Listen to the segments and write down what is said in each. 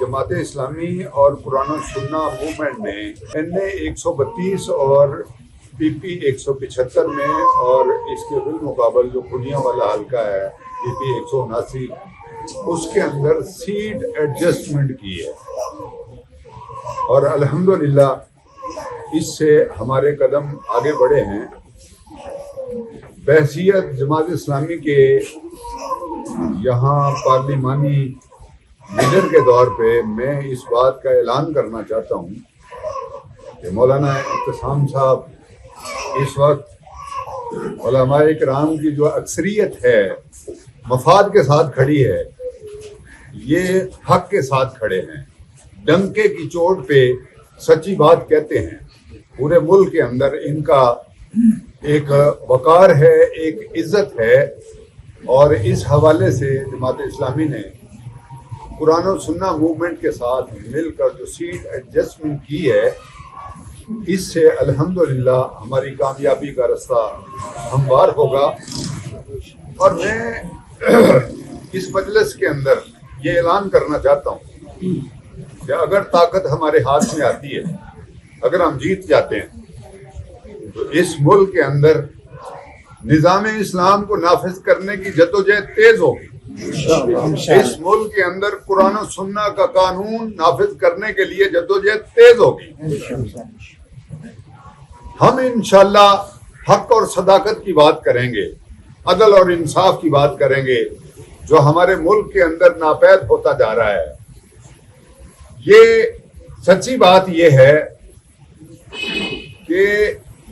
جماعت اسلامی اور قرآن و سنہ موومنٹ نے NA 132 اور PP 175 میں اور اس کے بالمقابل جو پنیا والا حلقہ ہے PP 179 اس کے اندر سیٹ ایڈجسٹمنٹ کی ہے، اور الحمدللہ اس سے ہمارے قدم آگے بڑھے ہیں۔ بحیثیت جماعت اسلامی کے یہاں پارلیمانی لیڈر کے طور پہ میں اس بات کا اعلان کرنا چاہتا ہوں کہ مولانا ابتسام صاحب اس وقت علماء کرام کی جو اکثریت ہے مفاد کے ساتھ کھڑی ہے، یہ حق کے ساتھ کھڑے ہیں، ڈنکے کی چوٹ پہ سچی بات کہتے ہیں۔ پورے ملک کے اندر ان کا ایک وقار ہے، ایک عزت ہے، اور اس حوالے سے جماعت اسلامی نے قرآن و سنہ موومنٹ کے ساتھ مل کر جو سیٹ ایڈجسٹمنٹ کی ہے، اس سے الحمدللہ ہماری کامیابی کا رستہ ہموار ہوگا۔ اور میں اس مجلس کے اندر یہ اعلان کرنا چاہتا ہوں کہ اگر طاقت ہمارے ہاتھ میں آتی ہے، اگر ہم جیت جاتے ہیں، تو اس ملک کے اندر نظام اسلام کو نافذ کرنے کی جدوجہد تیز ہوگی۔ اس ملک کے اندر قرآن و سنہ کا قانون نافذ کرنے کے لیے جدوجہد تیز ہوگی۔ ہم انشاءاللہ حق اور صداقت کی بات کریں گے، عدل اور انصاف کی بات کریں گے، جو ہمارے ملک کے اندر ناپید ہوتا جا رہا ہے۔ یہ سچی بات یہ ہے کہ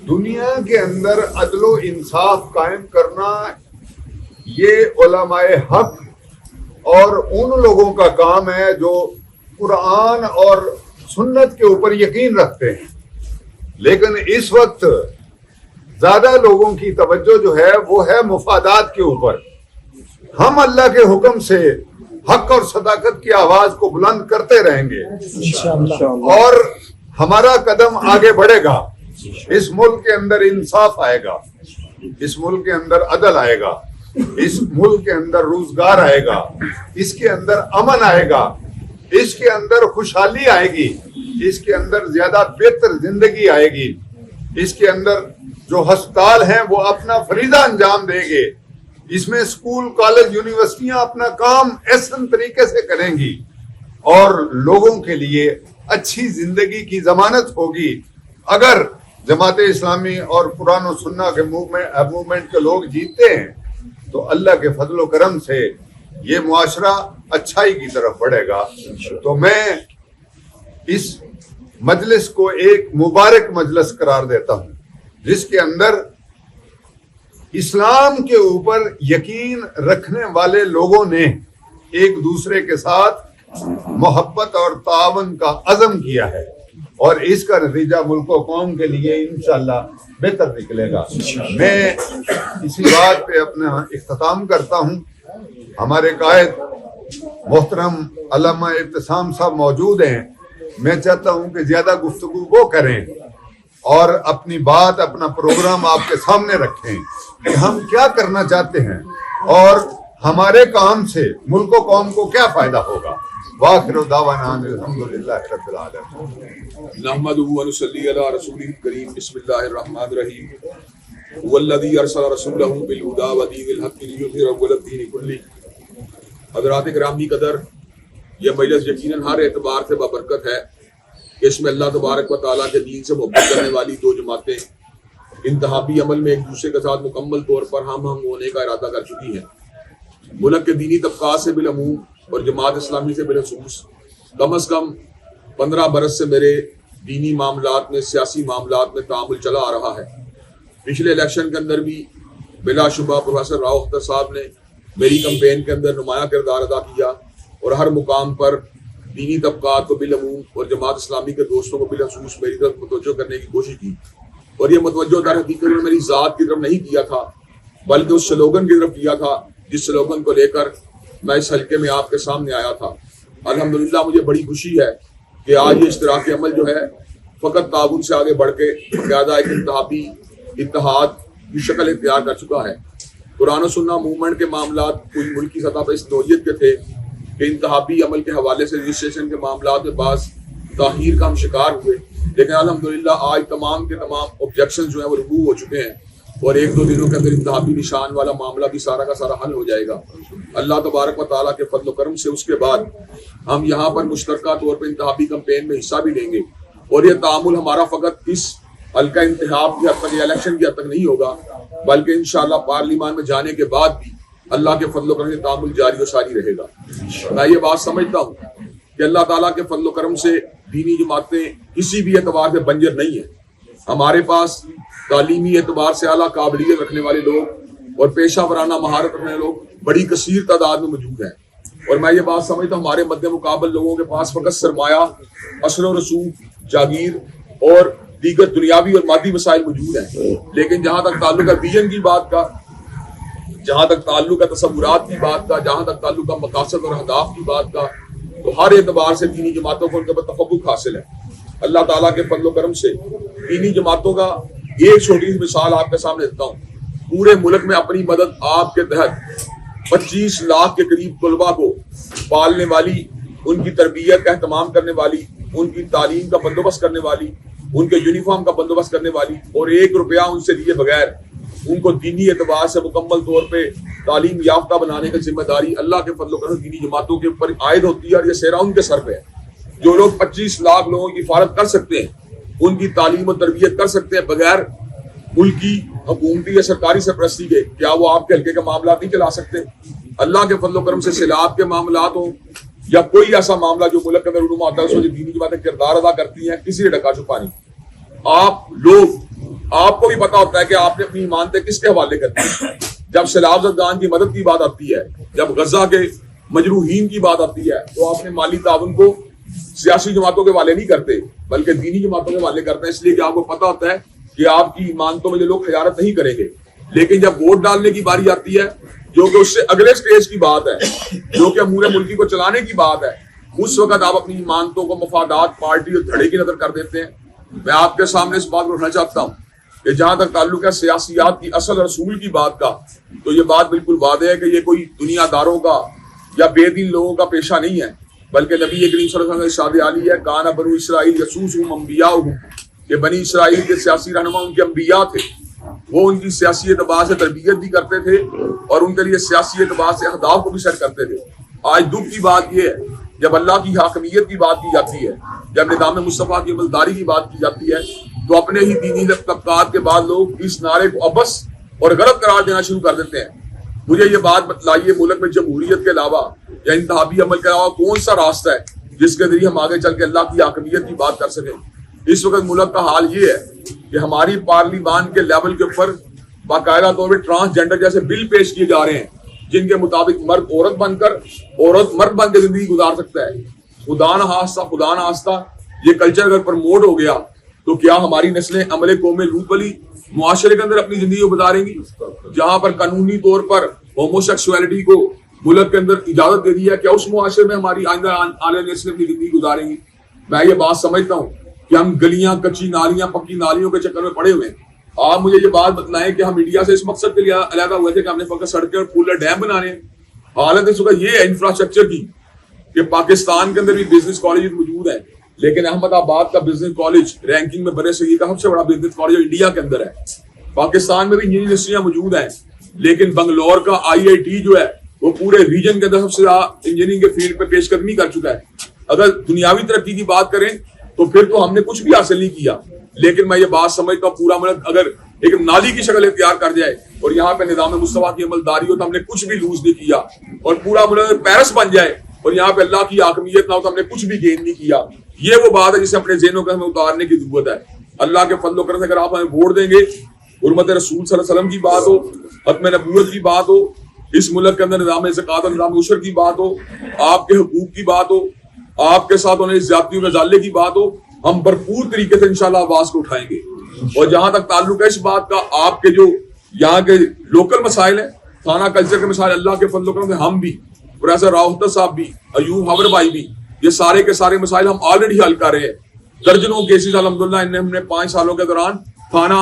دنیا کے اندر عدل و انصاف قائم کرنا یہ علماء حق اور ان لوگوں کا کام ہے جو قرآن اور سنت کے اوپر یقین رکھتے ہیں، لیکن اس وقت زیادہ لوگوں کی توجہ جو ہے وہ ہے مفادات کے اوپر۔ ہم اللہ کے حکم سے حق اور صداقت کی آواز کو بلند کرتے رہیں گے اور ہمارا قدم آگے بڑھے گا۔ اس ملک کے اندر انصاف آئے گا، اس ملک کے اندر عدل آئے گا، اس ملک کے اندر روزگار آئے گا، اس کے اندر امن آئے گا، اس کے اندر خوشحالی آئے گی، اس کے اندر زیادہ بہتر زندگی آئے گی، اس کے اندر جو ہسپتال ہیں وہ اپنا فریضہ انجام دیں گے، اس میں اسکول کالج یونیورسٹیاں اپنا کام احسن طریقے سے کریں گی، اور لوگوں کے لیے اچھی زندگی کی ضمانت ہوگی۔ اگر جماعت اسلامی اور قرآن و سنہ کے موومنٹ کے لوگ جیتتے ہیں تو اللہ کے فضل و کرم سے یہ معاشرہ اچھائی کی طرف بڑھے گا۔ تو میں اس مجلس کو ایک مبارک مجلس قرار دیتا ہوں، جس کے اندر اسلام کے اوپر یقین رکھنے والے لوگوں نے ایک دوسرے کے ساتھ محبت اور تعاون کا عزم کیا ہے، اور اس کا نتیجہ ملک و قوم کے لیے انشاءاللہ بہتر نکلے گا۔ میں اسی بات پہ اپنا اختتام کرتا ہوں۔ ہمارے قائد محترم علامہ ابتسام صاحب موجود ہیں، میں چاہتا ہوں کہ زیادہ گفتگو وہ کریں اور اپنی بات، اپنا پروگرام آپ کے سامنے رکھیں کہ ہم کیا کرنا چاہتے ہیں اور ہمارے کام سے ملک و قوم کو کیا فائدہ ہوگا۔ وآخر دعوانا الحمدللہ رب العالمین۔ نحمده ونصلی علی رسولہ الکریم۔ بسم اللہ الرحمن الرحیم۔ والذی ارسل رسولہ بالہدی ودین الحق لیظہرہ علی الدین کلہ۔ حضرات گرامی قدر، یہ مجلس یقیناً ہر اعتبار سے بابرکت ہے کہ اس میں اللہ تبارک و تعالیٰ کے دین سے محبت کرنے والی دو جماعتیں انتخابی عمل میں ایک دوسرے کے ساتھ مکمل طور پر ہم ہونے کا ارادہ کر چکی ہیں۔ ملک کے دینی طبقات سے بالعموم اور جماعت اسلامی سے بالخصوص کم از کم 15 برس سے میرے دینی معاملات میں، سیاسی معاملات میں تعامل چلا آ رہا ہے۔ پچھلے الیکشن کے اندر بھی بلا شبہ پروفیسر راؤ اختر صاحب نے میری کمپین کے اندر نمایاں کردار ادا کیا، اور ہر مقام پر دینی طبقات کو بالعموم اور جماعت اسلامی کے دوستوں کو بالخصوص میری طرف متوجہ کرنے کی کوشش کی، اور یہ متوجہ در حقیقت میری ذات کی طرف نہیں کیا تھا، بلکہ اس سلوگن کی طرف کیا تھا جس سلوگن کو لے کر میں اس حلقے میں آپ کے سامنے آیا تھا۔ الحمدللہ مجھے بڑی خوشی ہے کہ آج یہ اشتراکی عمل جو ہے فقط تعاون سے آگے بڑھ کے باقاعدہ ایک انتخابی اتحاد کی شکل اختیار کر چکا ہے۔ قرآن و سنہ موومنٹ کے معاملات پوری ملک کی سطح پر اس نوعیت کے تھے کہ انتخابی عمل کے حوالے سے رجسٹریشن کے معاملات میں بعض تاخیر کا ہم شکار ہوئے، لیکن الحمدللہ آج تمام کے تمام آبجیکشن جو ہیں وہ رفع ہو چکے ہیں، اور ایک دو دنوں کے اندر انتخابی نشان والا معاملہ بھی سارا کا سارا حل ہو جائے گا اللہ تبارک و تعالیٰ کے فضل و کرم سے۔ اس کے بعد ہم یہاں پر مشترکہ طور پر انتخابی کمپین میں حصہ بھی لیں گے، اور یہ تعامل ہمارا فقط اس حلقہ انتخاب کی حد تک یا الیکشن کی حد تک نہیں ہوگا، بلکہ انشاءاللہ پارلیمان میں جانے کے بعد بھی اللہ کے فضل و کرم سے تعامل جاری و ساری رہے گا۔ میں یہ بات سمجھتا ہوں کہ اللہ تعالیٰ کے فضل و کرم سے دینی جماعتیں کسی بھی اعتبار سے بنجر نہیں ہیں۔ ہمارے پاس تعلیمی اعتبار سے اعلیٰ قابلیت رکھنے والے لوگ اور پیشہ ورانہ مہارت رکھنے والے لوگ بڑی کثیر تعداد میں موجود ہیں، اور میں یہ بات سمجھتا ہوں ہمارے مد مقابل لوگوں کے پاس فقط سرمایہ، اثر و رسوخ، جاگیر اور دیگر دنیاوی اور مادی مسائل موجود ہیں، لیکن جہاں تک تعلق ہے ویژن کی بات کا، جہاں تک تعلق ہے تصورات کی بات کا، جہاں تک تعلق ہے مقاصد اور اہداف کی بات کا، تو ہر اعتبار سے دینی جماعتوں کو ان کے اوپر تفوق حاصل ہے۔ اللہ تعالیٰ کے فضل و کرم سے دینی جماعتوں کا ایک چھوٹی سی مثال آپ کے سامنے دیتا ہوں۔ پورے ملک میں اپنی مدد آپ کے تحت 25 لاکھ کے قریب طلباء کو پالنے والی، ان کی تربیت کا اہتمام کرنے والی، ان کی تعلیم کا بندوبست کرنے والی، ان کے یونیفارم کا بندوبست کرنے والی، اور 1 روپیہ ان سے لیے بغیر ان کو دینی اعتبار سے مکمل طور پہ تعلیم یافتہ بنانے کی ذمہ داری اللہ کے فضل و کرم دینی جماعتوں کے اوپر عائد ہوتی ہے، اور یہ سہرا ان کے سر پہ ہے۔ جو لوگ 25 لاکھ لوگوں کی حفاظت کر سکتے ہیں، ان کی تعلیم و تربیت کر سکتے ہیں بغیر ملکی حکومتی یا سرکاری سرپرستی کے، کیا وہ آپ کے حلقے کے معاملات نہیں چلا سکتے؟ اللہ کے فضل و کرم سے سیلاب کے معاملات ہوں یا کوئی ایسا معاملہ جو ملک کے اندر رونما ہوتا ہے، اس میں دینی جماعتیں کردار ادا کرتی ہیں، کسی نے ڈکا چھپا نہیں۔ آپ کو بھی پتا ہوتا ہے کہ آپ نے اپنی ایمانتیں کس کے حوالے کرتی ہیں۔ جب سیلاب زدگان کی مدد کی بات آتی ہے، جب غزہ کے مجروحین کی بات آتی ہے، تو آپ نے مالی تعاون کو سیاسی جماعتوں کے حوالے نہیں کرتے بلکہ دینی جماعتوں کے حوالے کرتے ہیں، اس لیے کہ آپ کو پتا ہوتا ہے کہ آپ کی ایمانتوں میں جو لوگ خیانت نہیں کریں گے۔ لیکن جب ووٹ ڈالنے کی باری آتی ہے، جو کہ اس سے اگلے سٹیج کی بات ہے، جو کہ امور ملکی کو چلانے کی بات ہے، اس وقت آپ اپنی ایمانتوں کو مفادات، پارٹی اور دھڑے کی نظر کر دیتے ہیں۔ میں آپ کے سامنے اس بات کو رکھنا چاہتا ہوں کہ جہاں تک تعلق ہے سیاسیات کی اصل رسول کی بات کا، تو یہ بات بالکل واضح ہے کہ یہ کوئی دنیا داروں کا یا بے دین لوگوں کا پیشہ نہیں ہے، بلکہ نبی کریم صلی اللہ علیہ وسلم کا ارشاد عالی ہے، کان بنو اسرائیل یسوسہم انبیاؤہم، کہ بنی اسرائیل کے سیاسی رہنما ان کے انبیاء تھے، وہ ان کی سیاسی اعتبار سے تربیت بھی کرتے تھے اور ان کے لیے سیاسی اعتبار سے اہداف کو بھی سیٹ کرتے تھے۔ آج دکھ کی بات یہ ہے، جب اللہ کی حاکمیت کی بات کی جاتی ہے، جب نظام مصطفیٰ کی عملداری کی بات کی جاتی ہے، تو اپنے ہی دینی طبقات کے بعد لوگ اس نعرے کو عبث اور غلط قرار دینا شروع کر دیتے ہیں۔ مجھے یہ بات بتلائیے، ملک میں جمہوریت کے علاوہ یا انتخابی عمل کے علاوہ کون سا راستہ ہے جس کے ذریعے ہم آگے چل کے اللہ کی حاکمیت کی بات کر سکیں؟ اس وقت ملک کا حال یہ ہے کہ ہماری پارلیمان کے لیول کے اوپر باقاعدہ طور پہ ٹرانسجینڈر جیسے بل پیش کیے جا رہے ہیں، جن کے مطابق مرد عورت بن کر، عورت مرد بن کے زندگی گزار سکتا ہے۔ خدا نخواستہ یہ کلچر اگر پروموٹ ہو گیا تو کیا ہماری نسلیں عمل قوم لوط والی معاشرے کے اندر اپنی زندگی کو گزاریں گی، جہاں پر قانونی طور پر ہومو سیکسولیٹی کو ملک کے اندر اجازت دے دی ہے؟ کیا اس معاشرے میں ہماری آئندہ آنے والی نسلیں اپنی زندگی گزاریں گی؟ میں یہ بات سمجھتا ہوں کہ ہم گلیاں، کچی نالیاں، پکی نالیوں کے چکر میں پڑے ہوئے ہیں۔ آپ مجھے یہ بات بتلائیں کہ ہم انڈیا سے اس مقصد کے لیے علیحدہ ہوئے تھے کہ ہم نے فقط سڑکیں اور پل اور ڈیم بنانے ہیں۔ حالت اس وقت یہ ہے انفراسٹرکچر کی کہ پاکستان کے اندر بھی بزنس کالج موجود ہیں، لیکن احمد آباد کا بزنس کالج رینکنگ میں برے صغیر کا سب سے بڑا بزنس کالج انڈیا کے اندر ہے۔ پاکستان میں بھی انجینئرنگ یونیورسٹیاں موجود ہیں، لیکن بنگلور کا IIT جو ہے وہ پورے ریجن کے اندر سب سے زیادہ انجینئرنگ کے فیلڈ پہ پیش قدمی کر چکا ہے۔ اگر دنیاوی ترقی کی بات کریں تو پھر تو ہم نے کچھ بھی حاصل نہیں کیا، لیکن میں یہ بات سمجھتا ہوں پورا ملک اگر ایک نالی کی شکل اختیار کر جائے اور یہاں پہ نظام مصطفیٰ کی عملداری ہو تو ہم نے کچھ بھی لوز نہیں کیا، اور پورا ملک پیرس بن جائے اور یہاں پہ اللہ کی حاکمیت نہ ہو تو ہم نے کچھ بھی گین نہیں کیا۔ یہ وہ بات ہے جسے اپنے ذہنوں کو ہمیں اتارنے کی ضرورت ہے۔ اللہ کے فضل و کرم سے اگر آپ ہمیں ووٹ دیں گے، حرمت رسول صلی اللہ علیہ وسلم کی بات ہو، ختم نبوت کی بات ہو، اس ملک کے اندر نظام زکوٰۃ اور نظام عشر کی بات ہو، آپ کے حقوق کی بات ہو، آپ کے ساتھ ہونے زیادتیوں کے ازالے کی بات ہو، ہم بھرپور طریقے سے انشاءاللہ آواز کو اٹھائیں گے۔ اور جہاں تک تعلق ہے اس بات کا، آپ کے جو یہاں کے لوکل مسائل ہیں، تھانہ کلچر کے مسائل، اللہ کے فضل و کرم سے ہم بھی، پروفیسر راؤتر صاحب بھی، ایوب حبر بھائی بھی، یہ سارے کے سارے مسائل ہم آلریڈی حل کر رہے ہیں۔ درجنوں کیسز الحمدللہ ہم نے 5 سالوں کے دوران تھانہ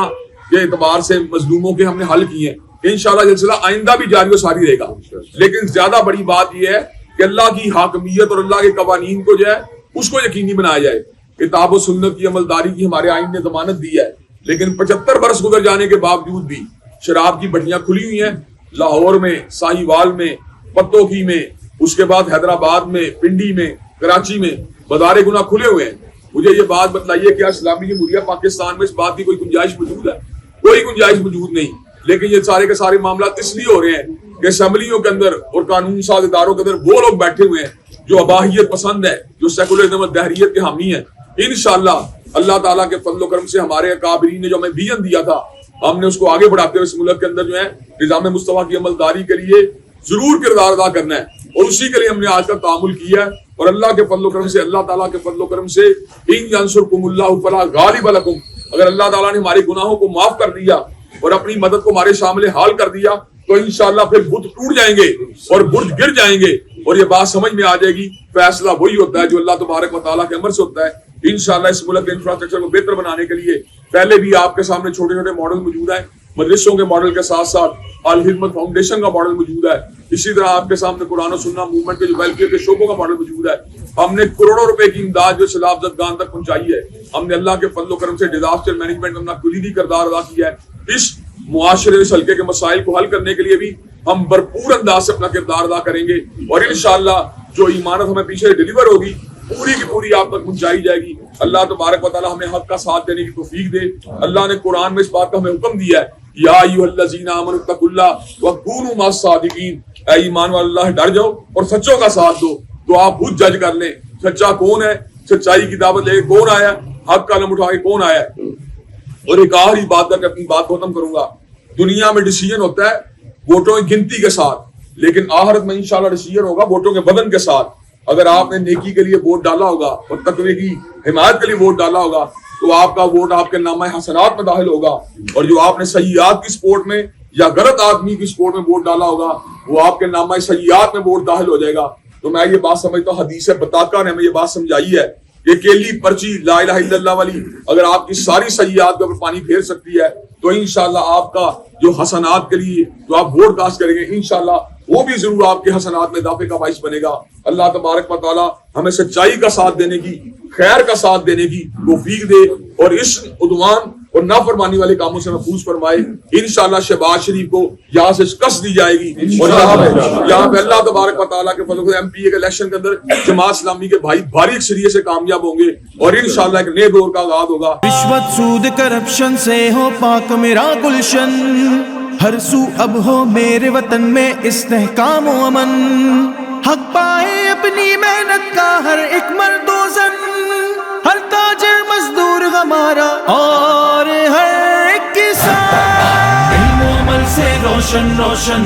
کے اعتبار سے مظلوموں کے ہم نے حل کیے ہیں۔ انشاءاللہ سلسلہ آئندہ بھی جاری و ساری رہے گا، لیکن زیادہ بڑی بات یہ ہے کہ کہ اللہ کی حاکمیت اور اللہ کے قوانین کو جو ہے اس کو یقینی بنایا جائے. کتاب و سنت کی عملداری کی ہمارے آئین نے ضمانت دی ہے، لیکن 75 برس گزر جانے کے باوجود بھی شراب کی بھٹیاں کھلی ہوئی ہیں. لاہور میں، ساہیوال میں، پتوکی میں، اس کے بعد حیدرآباد میں، پنڈی میں، کراچی میں بازار گناہ کھلے ہوئے ہیں. مجھے یہ بات بتلائیے کیا اسلامی جمہوریہ پاکستان میں اس بات کی کوئی گنجائش موجود ہے؟ کوئی گنجائش موجود نہیں. لیکن یہ سارے کے سارے معاملات اس لیے ہو رہے ہیں کہ اسمبلیوں کے اندر اور قانون ساز اداروں کے اندر وہ لوگ بیٹھے ہوئے ہیں جو اباحیت پسند ہے، جو سیکولرزم اور دہریت کے حامی ہیں. انشاءاللہ اللہ تعالیٰ کے فضل و کرم سے ہمارے اکابرین نے جو ہمیں ویژن دیا تھا، ہم نے اس کو آگے بڑھاتے ہوئے اس ملک کے اندر جو ہے نظام مصطفیٰ کی عملداری کے لیے ضرور کردار ادا کرنا ہے، اور اسی کے لیے ہم نے آج تک تعامل کیا ہے. اور اللہ کے فضل و کرم سے، اللہ تعالیٰ کے فضل و کرم سے، ان ینصرکم اللہ فلا غالب لکم، اگر اللہ تعالیٰ نے ہمارے گناہوں کو معاف کر دیا اور اپنی مدد کو ہمارے شامل حال کر دیا تو انشاءاللہ پھر بت ٹوٹ جائیں گے اور برج گر جائیں گے، اور یہ بات سمجھ میں آ جائے گی. فیصلہ وہی ہوتا ہے جو اللہ تبارک و تعالیٰ کے امر سے ہوتا ہے. انشاءاللہ اس ملک کے انفراسٹرکچر کو بہتر بنانے کے لیے پہلے بھی آپ کے سامنے چھوٹے چھوٹے ماڈل موجود ہیں. مدرسوں کے ماڈل کے ساتھ ساتھ الحکمت فاؤنڈیشن کا ماڈل موجود ہے. اسی طرح آپ کے سامنے قرآن و سنہ موومنٹ کے جو ویلفیئر کے شعبوں کا ماڈل موجود ہے. ہم نے کروڑوں روپے کی امداد جو سیلاب زدگان تک پہنچائی ہے. ہم نے اللہ کے فضل و کرم سے ڈیزاسٹر مینجمنٹ میں اپنا کلیدی کردار ادا کیا ہے. اس معاشرے اس حلقے کے مسائل کو حل کرنے کے لیے بھی ہم بھرپور انداز سے اپنا کردار ادا کریں گے، اور انشاءاللہ جو ایمانت ہمیں پیچھے ڈیلیور ہوگی پوری کی پوری آپ تک پہنچائی جائے گی. اللہ تبارک و تعالیٰ ہمیں حق کا ساتھ دینے کی توفیق دے. اللہ نے قرآن میں اس بات کا ہمیں حکم دیا ہے، یا ایھا الذین آمنوا اتقوا اللہ وکونوا مع الصادقین، اے ایمان والو اللہ ڈر جاؤ اور سچوں کا ساتھ دو. تو آپ خود جج کر لیں سچا کون ہے، سچائی کی دعوت لے کے کون آیا، حق کا علم اٹھا کے کون آیا. اور ایک آخری بات کر کے اپنی بات ختم کروں گا. دنیا میں ڈیسیژن ہوتا ہے ووٹوں کی گنتی کے ساتھ، لیکن آخرت میں انشاءاللہ ڈیسیژن ہوگا ووٹوں کے بدن کے ساتھ. اگر آپ نے نیکی کے لیے ووٹ ڈالا ہوگا اور تقوی کی حمایت کے لیے ووٹ ڈالا ہوگا تو آپ کا ووٹ آپ کے نامہ حسنات میں داخل ہوگا، اور جو آپ نے سیئات کی سپورٹ میں یا غلط آدمی کی سپورٹ میں ووٹ ڈالا ہوگا وہ آپ کے نامہ سیئات میں ووٹ داخل ہو جائے گا. تو میں یہ بات سمجھتا ہوں حدیث بطاقہ نے ہمیں یہ بات سمجھائی ہے کہ اکیلی پرچی لا الہ الا اللہ والی اگر آپ کی ساری سیئات کے اوپر پانی پھیر سکتی ہے تو انشاءاللہ آپ کا جو حسنات کے لیے جو آپ ووٹ کاسٹ کریں گے انشاءاللہ وہ بھی ضرور آپ کے حسنات میں اضافے کا باعث بنے گا. اللہ تبارک و تعالی ہمیں سچائی کا ساتھ دینے کی، خیر کا ساتھ دینے کی توفیق دے، اور اس عدوان اور نافرمانی والے کاموں سے محفوظ فرمائے. انشاءاللہ شہباز شریف کو یہاں سے شکست دی جائے گی، اور یہاں پہ اللہ تبارک و تعالیٰ کے فضل سے ایم پی اے کے الیکشن کے اندر جماعت اسلامی کے بھائی بھاری اکثریت سے کامیاب ہوں گے، اور انشاءاللہ ایک نئے دور کا آغاز ہوگا. رشوت سود کرپشن سے ہو پاک میرا گلشن، ہر سو اب ہو میرے وطن میں استحکام و امن، حق پائے اپنی محنت کا ہر ایک مرد و زن، ہر تاجر مزدور ہمارا اور ہر ایک کسان، علم و عمل سے روشن روشن